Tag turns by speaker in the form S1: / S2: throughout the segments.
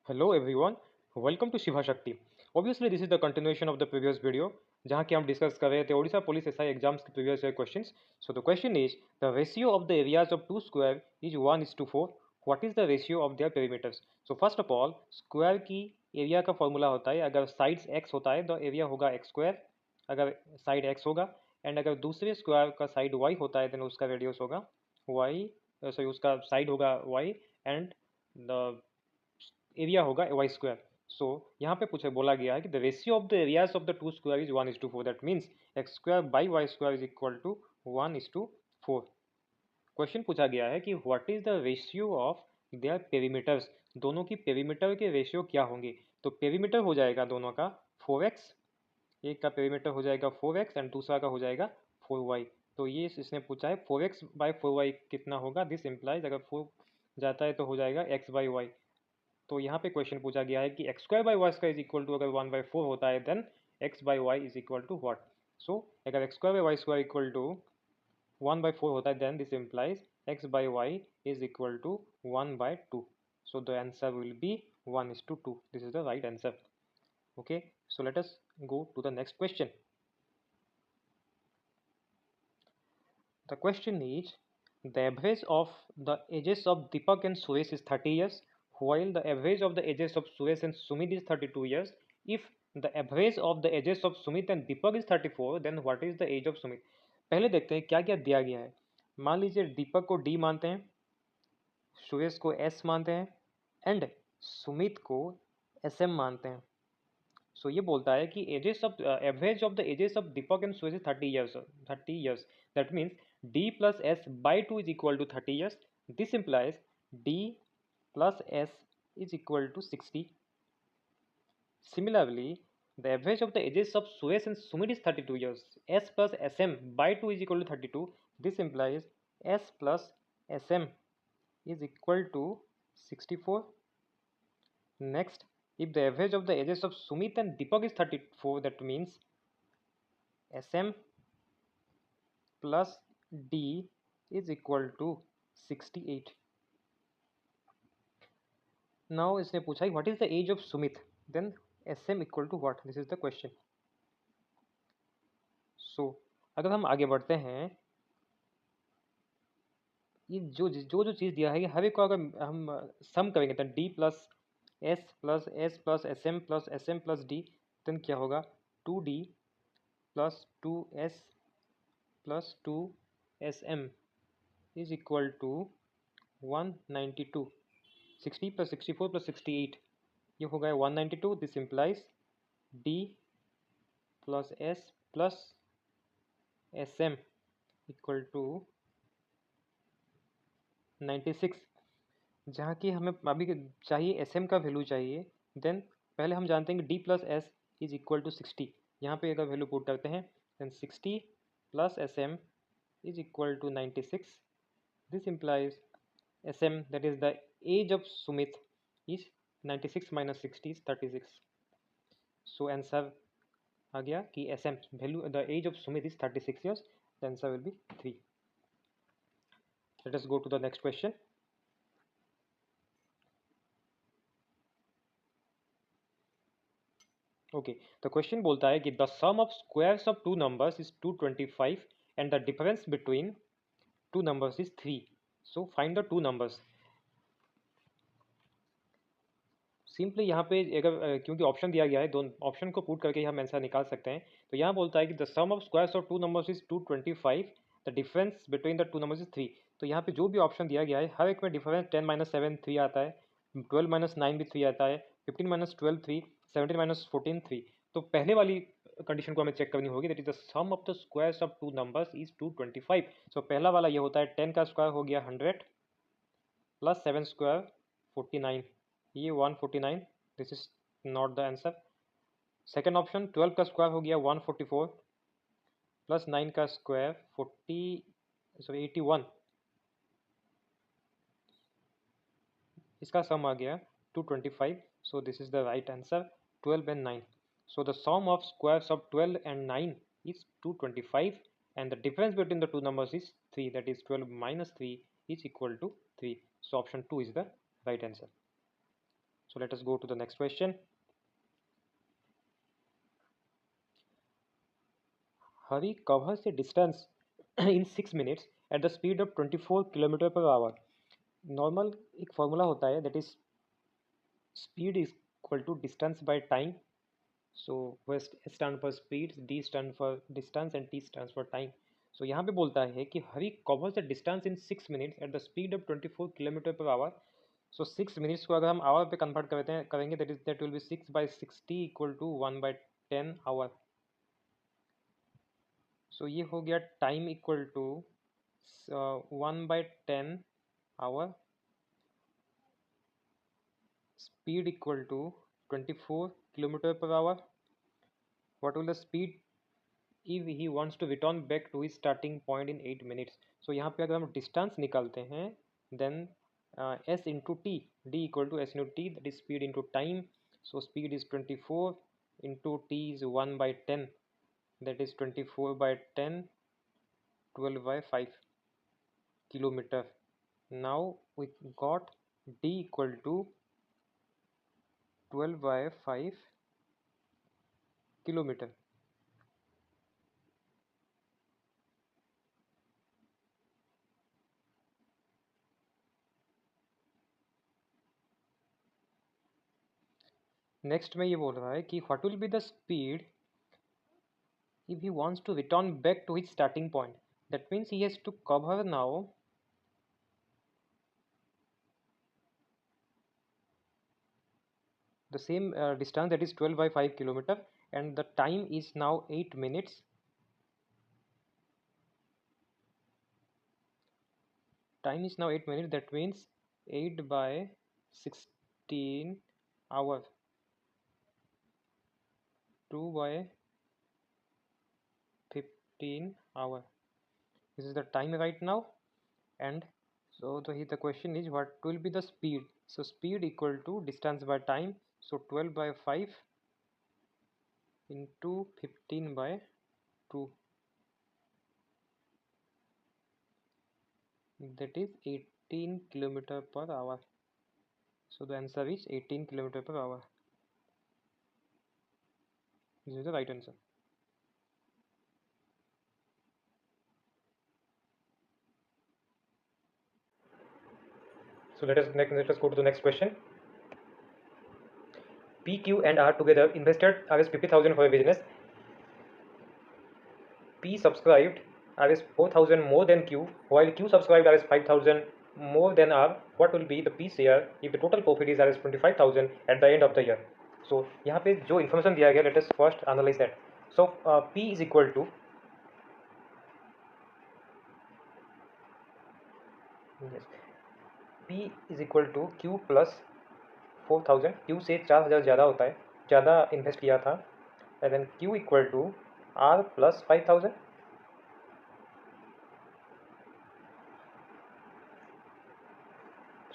S1: Hello everyone, welcome to Shiva Shakti. Obviously this is the continuation of the previous video जहाँ कि हम discuss कर रहे थे ओडिशा पुलिस एसआई एग्जाम्स के previous year questions. So the question is the ratio of the areas of two square is 1:4. What is the ratio of their perimeters? So first of all square की area का formula होता है अगर sides x होता है तो area होगा x square अगर साइड x होगा एंड अगर दूसरे स्क्वायर का साइड y होता है देन उसका रेडियस होगा y सॉरी उसका साइड होगा y एंड द एरिया होगा वाई स्क्वायर. सो यहाँ पे पूछे बोला गया है कि the ratio of the areas of the two square is 1:4. That means x square by y square is equal to 1:4. Question पूछा गया है कि what is the ratio of their perimeters. दोनों की पेरीमीटर के रेशियो क्या होंगे. तो पेरीमीटर हो जाएगा दोनों का 4x, एक का पेरीमीटर हो जाएगा 4x एंड दूसरा का हो जाएगा 4y. तो ये इसने पूछा है 4x बाई 4y कितना होगा. दिस इम्प्लाइज अगर 4 जाता है तो हो जाएगा x बाई वाई. तो यहाँ पे क्वेश्चन पूछा गया है कि x square by y square is equal to अगर 1/4 होता है then x by y is equal to what. So अगर x square by y square equal to 1/4 होता है then this implies x by y is equal to 1/2. So the answer will be 1:2. This is the right answer. Okay, so let us go to the next question. The question is the average of the ages of Deepak and Suresh is 30 years, while the average of the ages of Suresh and Sumit is 32 years. If the average of the ages of Sumit and Deepak is 34, then what is the age of Sumit? पहले देखते हैं क्या क्या दिया गया है. मान लीजिए दीपक को D मानते हैं, सुरेश को S मानते हैं एंड सुमित को SM मानते हैं. सो ये बोलता है कि ages of average of the ages of Deepak and Suresh 30 years. That means D plus S by 2 is equal to 30 years. This implies D plus S is equal to 60. Similarly, the average of the ages of Suresh and Sumit is 32 years. S plus SM by 2 is equal to 32. This implies S plus SM is equal to 64. Next, if the average of the ages of Sumit and Deepak is 34, that means SM plus D is equal to 68. Now इसने पूछा है what is the age of Sumit, then SM equal to what? This is the question. So अगर हम आगे बढ़ते हैं, ये जो जो जो चीज़ दिया है ये हर एक को अगर हम सम करेंगे तो D plus S plus S M plus D then क्या होगा 2D plus 2S plus 2SM is equal to 192. 60 plus 64 plus 68 ये हो गया 192. This implies D plus S plus SM equal to 96. जहाँ कि हमें अभी चाहिए SM का वैल्यू चाहिए, देन पहले हम जानते हैं कि D plus S is equal to 60. यहाँ पे अगर वैल्यू पुट करते हैं then 60 plus SM is equal to 96. This implies SM, that is the age of Sumit, is 96 minus 60 is 36. So answer आ गया कि SM value the age of Sumit is 36 years. The answer will be 3. Let us go to the next question. Okay, the question बोलता है कि the sum of squares of two numbers is 225 and the difference between two numbers is 3. So find the two numbers. Simply यहाँ पे अगर क्योंकि option दिया गया है दोनों ऑप्शन को पुट करके हम आंसर निकाल सकते हैं. तो यहाँ बोलता है कि the sum of squares of two numbers is 225. The difference between the two numbers is 3. तो यहाँ पे जो भी ऑप्शन दिया गया है हर एक में डिफरेंस 10 माइनस 7 3 आता है, 12 माइनस 9 भी 3 आता है, 15 माइनस 12 3, 17 माइनस 14 3. तो पहले वाली कंडीशन को हमें चेक करनी होगी. That is the sum of the squares of two numbers is 225. So पहला वाला ये होता है 10 का स्क्वायर हो गया 100 प्लस 7 स्क्वायर 49, ये 149. This is not the answer. Second option 12 का स्क्वायर हो गया 144 प्लस 9 का स्क्वायर 81, इसका सम आ गया 225. So this is the right answer 12 and 9. So the sum of squares of 12 and 9 is 225 and the difference between the two numbers is 3, that is 12 minus 3 is equal to 3. So option 2 is the right answer. So let us go to the next question. Hari covers a distance in 6 minutes at the speed of 24 kilometre per hour. Normal एक formula होता है, that is speed is equal to distance by time. So S stand for speed, D stand for distance and T stand for time. So यहाँ पे बोलता है कि Hari covers the distance in 6 minutes at the speed of 24 kilometre per hour. सो 6 minutes को अगर हम hour पे कन्वर्ट करेंगे that will be 6/60 equal to 1/10 hour. So ये हो गया time equal to 1/10 hour, speed equal to 24 kilometer per hour. What will the speed if he wants to return back to his starting point in 8 minutes? So यहाँ पे अगर हम distance निकालते हैं then s into t, d equal to s into t, that is speed into time. So speed is 24 into t is 1/10, that is 24/10, 12/5 kilometer. Now we got d equal to 12/5 kilometer. Next में ये बोल रहा है कि what will be the speed if he wants to return back to his starting point. That means he has to cover now the same distance, that is 12/5 kilometer, and the time is now 8 minutes. Time is now 8 minutes, that means 8/16 hour, 2/15 hour. This is the time right now. And so the question is what will be the speed. So speed equal to distance by time, so 12/5 into 15/2, that is 18 kilometer per hour. So the answer is 18 kilometer per hour. This is the right answer. So let us go to the next question. P, Q and R together invested Rs 50,000 for a business. P subscribed Rs 4,000 more than Q, while Q subscribed Rs 5,000 more than R. What will be the P share if the total profit is Rs 25,000 at the end of the year? So यहाँ पे जो information दिया गया, let us first analyze that. So P is equal to, yes, P is equal to Q plus 4,000. Q से 4,000 ज़्यादा होता है, ज़्यादा इन्वेस्ट किया था, and then Q equal to R plus 5,000.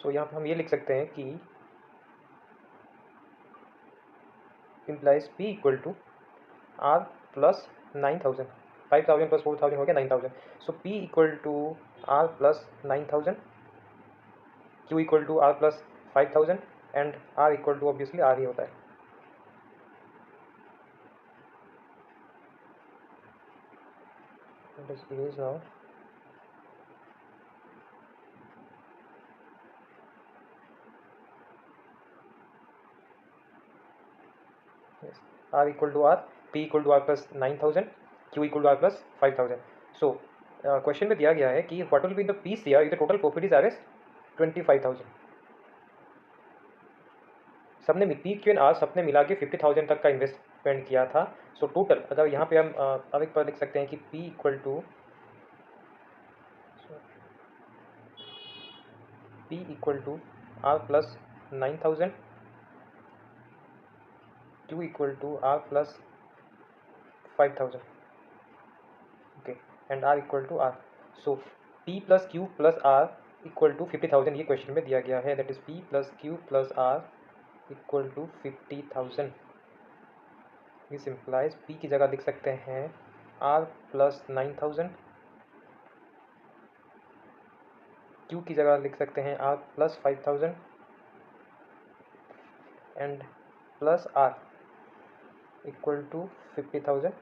S1: So यहाँ पर हम ये लिख सकते हैं कि implies P equal to R plus 9,000. 5,000 plus 4,000 हो गया 9,000. So P equal to R plus 9,000, Q equal to R plus 5,000 and R equal to obviously R ही होता है. Let us erase now. Yes, R equal to R, P equal to R plus 9,000, Q equal to R plus 5,000. So question में दिया गया है कि what will be the P share if the total profit is Rs 25,000. सबने P Q and are सबने मिला के 50,000 तक का इन्वेस्टमेंट किया था. सो टोटल अगर यहाँ पे हम अब एक बार लिख सकते हैं कि P equal to R plus 9,000, Q equal to R plus 5,000, okay, and R equal to R. So P plus Q plus R equal to 50,000. ये क्वेश्चन में दिया गया है, that is P plus Q plus R equal to 50,000. This implies P की जगह लिख सकते हैं R plus 9,000, Q की जगह लिख सकते हैं R plus 5,000 and plus R equal to 50,000.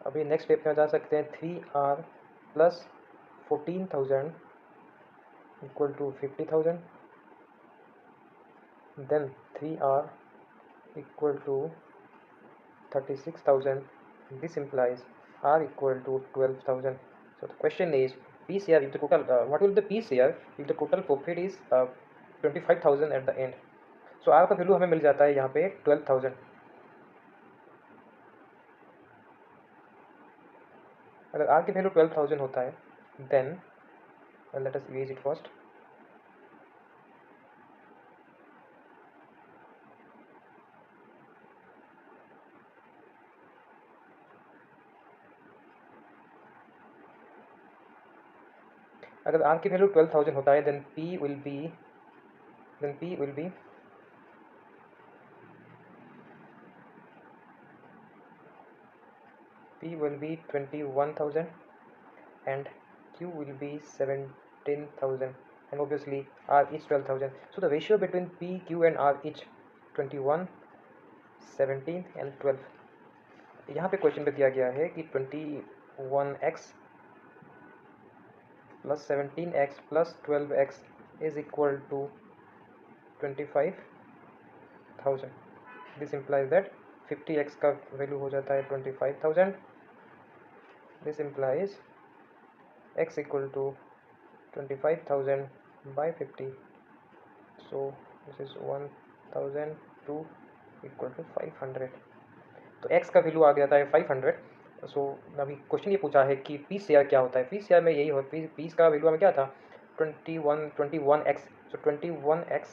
S1: अभी नेक्स्ट स्टेप में जा सकते हैं 3R plus 14,000 equal to 50,000. Then 3R equal to 36,000. This implies R equal to 12,000. So the question is PCR if the total what will the PCR if the total profit is 25,000 at the end. So R का value हमें मिल जाता है यहाँ पे 12,000. अगर R की value 12,000 होता है then let us erase it first. अगर R की वैल्यू 12,000 होता है then P will be 21,000 and Q will be 17,000 and obviously R is 12,000. So the ratio between P, Q and R is 21, 17 and 12. यहाँ पे question पे दिया गया है कि 21x plus 17x plus 12x is equal to 25,000. This implies that 50x का value हो जाता है 25,000. This implies x equal to 25,000 by 50. So this is 1,002 equal to 500. तो x का वैल्यू आ गया था 500. सो अभी क्वेश्चन ये पूछा है कि पी शेयर क्या होता है. पी शेयर में यही हो पी का वैल्यू हमें क्या था 21x. सो 21x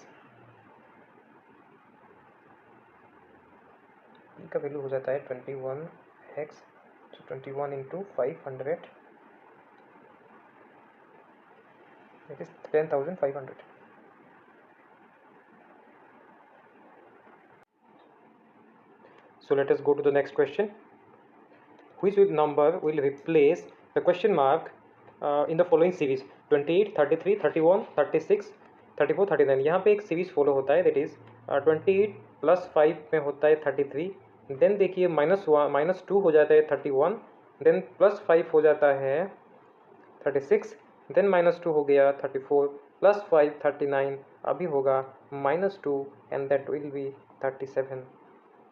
S1: पी का वैल्यू हो जाता है 21x. So 21 into 500 it is 10,500. So let us go to the next question. Which number will replace the question mark in the following series 28, 33, 31, 36, 34, 39. यहाँ पे एक सीरीज फॉलो होता है, दैट इज 28 प्लस 5 में होता है 33. देन देखिए -2 हो जाता है 31. देन प्लस 5 हो जाता है 36. देन -2 हो गया 34 प्लस 5 39. अभी होगा -2 and that will B 37,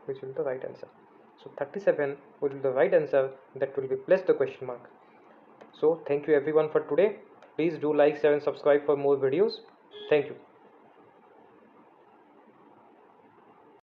S1: which will be the right answer. So 37 will be the right answer that will replace the question mark. So thank you everyone for today. Please do like, share and subscribe for more videos. Thank you.